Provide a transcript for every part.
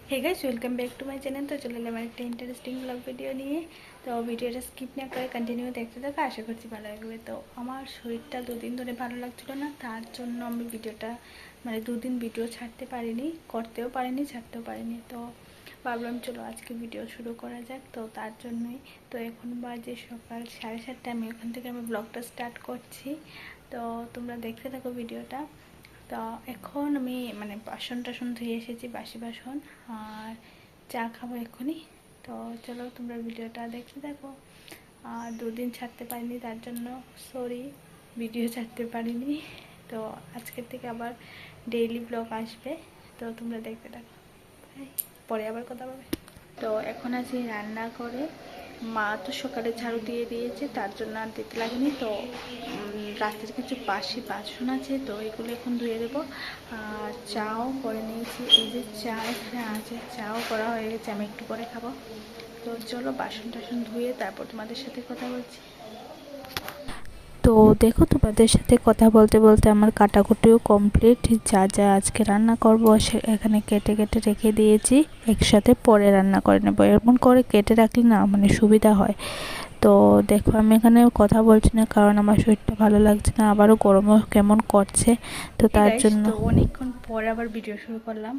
Hey guys welcome back to my channel. तो चले एलाम একটা ইন্টারেস্টিং ব্লগ ভিডিও নিয়ে। তো ভিডিওটা স্কিপ না করে কন্টিনিউ দেখতে থাকো, আশা করছি ভালো লাগবে। তো আমার শরীরটা দুদিন ধরে ভালো লাগছিল না, তার জন্য আমি ভিডিওটা দুদিন ভিডিও ছাড়তে পারিনি, করতেও পারিনি, ছাড়তেও পারিনি। তো ভাবলাম চলো আজকে ভিডিও শুরু করা যাক। তো তার জন্যই তো এখন বাজে সকাল 7:30। আমি ওখান থেকে ব্লগটা স্টার্ট করছি। তো তোমরা দেখতে থাকো ভিডিওটা। তো এখন আমি বাসন টাসন ধুয়ে এসেছি, বাসি বাসন, আর চা খাবো এখনই। তো চলো তোমরা ভিডিওটা দেখতে থাকো। আর দুদিন ছাড়তে পারিনি, তার জন্য সরি, ভিডিও ছাড়তে পারিনি। তো আজকের থেকে আবার ডেইলি ব্লগ আসবে, তো তোমরা দেখতে থাকো। পরে আবার কথা বলবে। তো এখন আছি রান্না করে। মা তো সকালে ঝাড়ু দিয়ে দিয়েছে, তার জন্য আর দিতে লাগেনি। তো রাতের কিছু বাসি বাসন আছে, তো এগুলো এখন ধুয়ে দেবো। আর চাও করে নিয়েছি, এই যে চা এখানে আছে, চাও করা হয়ে গেছে, আমি একটু পরে খাবো। তো চলো বাসন টাসন ধুয়ে তারপর তোমাদের সাথে কথা বলছি। তো দেখো, তোমাদের সাথে কথা বলতে বলতে আমার কাটাকুটিও কমপ্লিট। যা যা আজকে রান্না করবো এখানে কেটে কেটে রেখে দিয়েছি, একসাথে পরে রান্না করে নেবো। এমন করে কেটে রাখলে না সুবিধা হয়। তো দেখো আমি এখানে কথা বলছি না, কারণ আমার শরীরটা ভালো লাগছে না, আবারও গরমও কেমন করছে, তো তার জন্য। তো অনেকক্ষণ পরে আবার ভিডিও শুরু করলাম।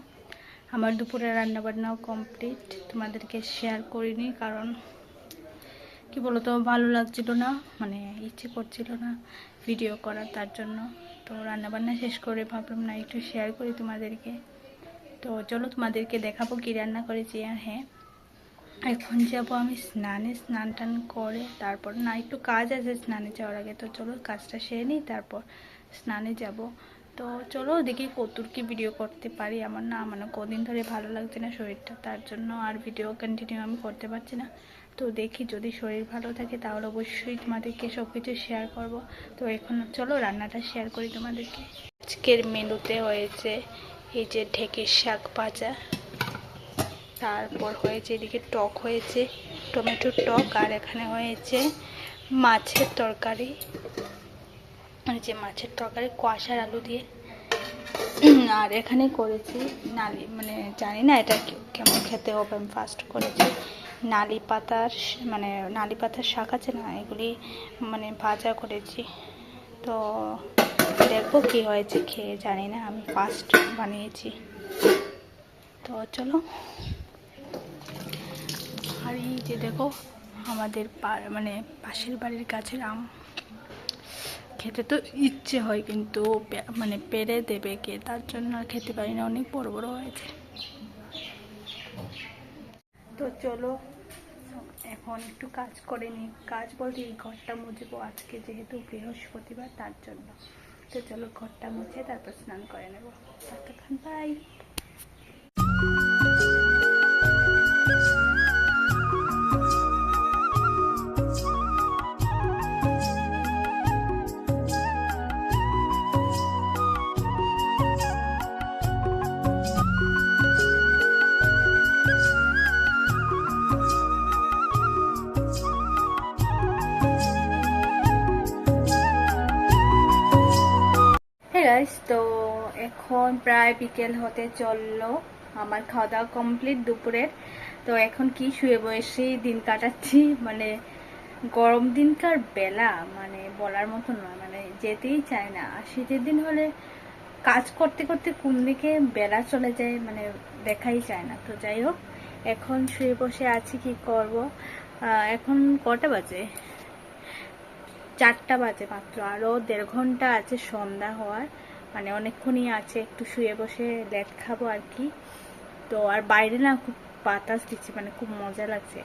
আমার দুপুরে রান্নাবান্নাও কমপ্লিট, তোমাদেরকে শেয়ার করিনি, কারণ কি বলতো ভালো লাগছিল না, ইচ্ছে করছিল না ভিডিও করার, তার জন্য। তো রান্নাবান্না শেষ করে ভাবলাম না একটু শেয়ার করি তোমাদেরকে। তো চলো তোমাদেরকে দেখাবো কি রান্না করেছি। আর হ্যাঁ, এখন যাবো আমি স্নানে, স্নান টান করে তারপর না একটু কাজ আছে স্নানে যাওয়ার আগে। তো চলো কাজটা সেরে নিই, তারপর স্নানে যাব। তো চলো দেখি কতদূর কি ভিডিও করতে পারি। আমার না কদিন ধরে ভালো লাগছে না শরীরটা, তার জন্য আর ভিডিও কন্টিনিউ আমি করতে পারছি না। তো দেখি যদি শরীর ভালো থাকে তাহলে অবশ্যই তোমাদেরকে সব কিছু শেয়ার করব। তো এখন চলো রান্নাটা শেয়ার করি তোমাদেরকে। আজকের মেনুতে হয়েছে এই যে ঢেঁকির শাক ভাজা, তারপর হয়েছে এদিকে টক হয়েছে, টমেটোর টক, আর এখানে হয়েছে মাছের তরকারি, যে মাছের তরকারি কোয়াশার আলু দিয়ে। আর এখানে করেছি নালি, জানি না এটা কেমন খেতে হবে, আমি ফার্স্ট করেছি নালি পাতার, নালি পাতার শাক আছে না, এগুলি ভাজা করেছি। তো দেখবো কি হয়েছে খেয়ে, জানি না, আমি ফার্স্ট বানিয়েছি। তো চলো। আর এই যে দেখো আমাদের পাশের বাড়ির গাছের আম, খেতে তো ইচ্ছে হয় কিন্তু পেরে দেবে কে, তার জন্য আর খেতে পারি না, অনেক বড় বড় হয়েছে। তো চলো এখন একটু কাজ করে নিই, কাজ বলতে এই ঘরটা মুছবো আজকে, যেহেতু বৃহস্পতিবার, তার জন্য। তো চলো ঘরটা মুছে তারপর স্নান করে নেবো। ততক্ষণ বাই। তো এখন প্রায় বিকেল হতে চললো, আমার খাওয়া দাওয়া কমপ্লিট দুপুরের। তো এখন কি শুয়ে বসেই দিন কাটাচ্ছি, গরম দিনকার বেলা বলার মতো নয়, যেতেই চায় না। আর শীতের দিন হলে কাজ করতে করতে কোন দিকে বেলা চলে যায় দেখাই যায় না। তো যাই হোক, এখন শুয়ে বসে আছি, কি করব। এখন কটা বাজে? 4টা বাজে মাত্র, আরও 1.5 ঘন্টা আছে সন্ধ্যা হওয়ার, অনেকক্ষণই আছে। একটু শুয়ে বসে লেট খাবো আর কি। তো আর বাইরে না খুব বাতাস দিচ্ছে, খুব মজা লাগছে।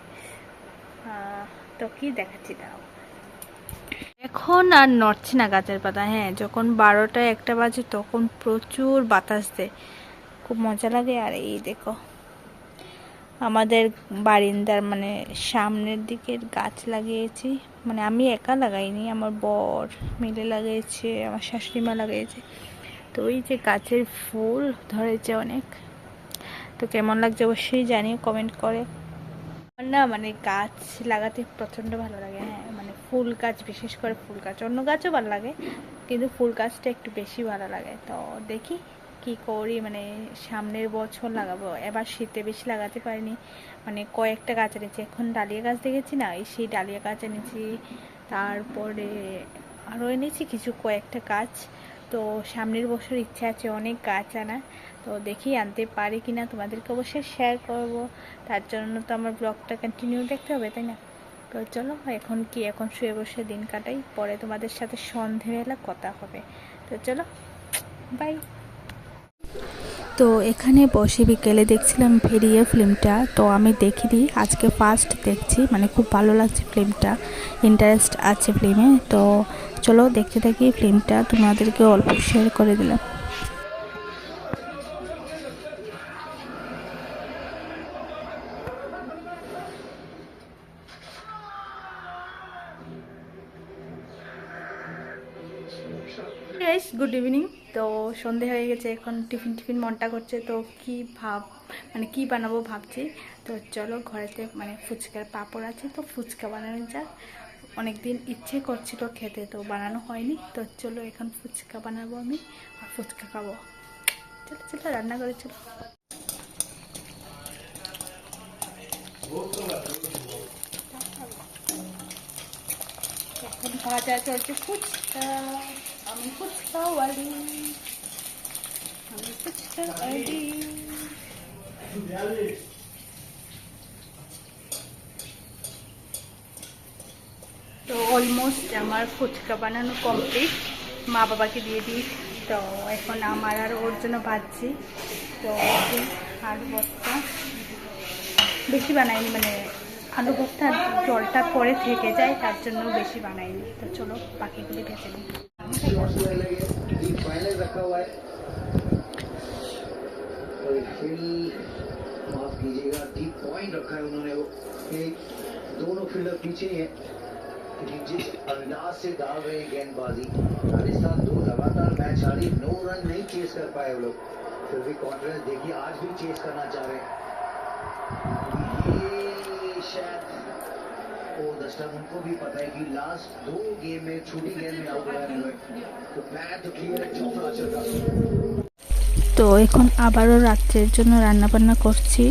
তো কি দেখাচ্ছি দাও। এখন আর নড়ছে না গাছের পাতা। হ্যাঁ, যখন 12টা 1টা বাজে তখন প্রচুর বাতাস দেয়, খুব মজা লাগে। আর এই দেখো আমাদের বারিন্দার সামনের দিকের গাছ লাগিয়েছি, আমি একা লাগাইনি, আমার বর মিলে লাগিয়েছে, আমার শাশুড়ি মা লাগিয়েছে। তো ওই যে গাছের ফুল ধরেছে অনেক। তো কেমন লাগছে অবশ্যই জানিও কমেন্ট করে। আমার না গাছ লাগাতে প্রচণ্ড ভালো লাগে। হ্যাঁ, ফুল গাছ, বিশেষ করে ফুল গাছ, অন্য গাছও ভালো লাগে কিন্তু ফুল গাছটা একটু বেশি ভালো লাগে। তো দেখি কি করি, মানে সামনের বছর লাগাবো, এবার শীতে বেশি লাগাতে পারিনি, মানে কয়েকটা গাছ এনেছি। এখন ডালিয়া গাছ দেখেছি না, সেই ডালিয়া গাছ এনেছি, তারপরে আরও এনেছি কিছু কয়েকটা গাছ। তো সামনের বছর ইচ্ছা আছে অনেক গাছ আনা, তো দেখি আনতে পারি কিনা, তোমাদেরকে অবশ্যই শেয়ার করব। তার জন্য তো আমার ব্লগটা কন্টিনিউ দেখতে হবে, তাই না? তো চলো এখন শুয়ে বসে দিন কাটাই, পরে তোমাদের সাথে সন্ধেবেলা কথা হবে। তো চলো, বাই। তো এখানে বসে বিকেলে দেখছিলাম ভেরিয়া ফিল্মটা, তো আমি দেখিনি, আজকে ফার্স্ট দেখছি, মানে খুব ভালো লাগছে ফিল্মটা, ইন্টারেস্ট আছে ফিল্মে। তো চলো দেখতে থাকি ফিল্মটা, তোমাদেরকে অল্প শেয়ার করে দিলাম। Guys, good evening. তো সন্ধে হয়ে গেছে, এখন টিফিন মনটা করছে, তো মানে কি বানাবো ভাবছি। তো চলো, ঘরেতে মানে ফুচকার পাঁপড় আছে, তো ফুচকা বানানো যাক। অনেকদিন ইচ্ছে করছিল খেতে, তো বানানো হয়নি। তো চলো এখন ফুচকা বানাবো আমি, আর ফুচকা খাবো। চলো চলো রান্না করে চলো। এখন ভাজা চলছে ফুচকা, আমি ফুচকা ওয়ালি, আমি ফুচকা ওয়ালি। তো অলমোস্ট আমার ফুচকা বানানো কমপ্লিট, মা বাবাকে দিয়ে দিই। তো এখন আমার আর ওর জন্য ভাজছি। তো আলু ভর্তা বেশি বানাইনি, মানে আলু ভর্তা জলটা পরে থেকে যায়, তার জন্য বেশি বানাইনি। তো চলো বাকিগুলি ভেজে নিই। माफ कीजिएगा, डीप पॉइंट रखा है उन्होंने, वो दोनों फील्डर पीछे ही है, जिस अंदाज से डाल रहे गेंदबाजी। राजस्थान 2 लगातार मैच हारी, 9 रन नहीं चेस कर पाए वो लोग, फिर भी कॉन्फिडेंस देखिए, आज भी चेस करना चाह रहे हैं। ये शायद दस्टम उनको भी पता है कि लास्ट 2 गेम में छोटी गेंद में आउट हुए, तो प्लान तो क्लियर है, चौथा चल। তো এখন আবারও রাত্রের জন্য রান্না বান্না করছি।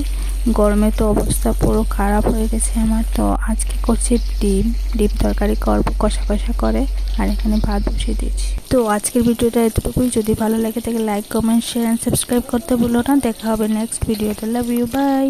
গরমে তো অবস্থা পুরো খারাপ হয়ে গেছে আমার। তো আজকে করছি ডিম তরকারি করবো কষা কষা করে, আর এখানে ভাত বসিয়ে দিয়েছি। তো আজকের ভিডিওটা এতটুকুই, যদি ভালো লাগে তাকে like comment share and subscribe করতে ভুলো না। দেখা হবে নেক্সট ভিডিওতে। Love you, by.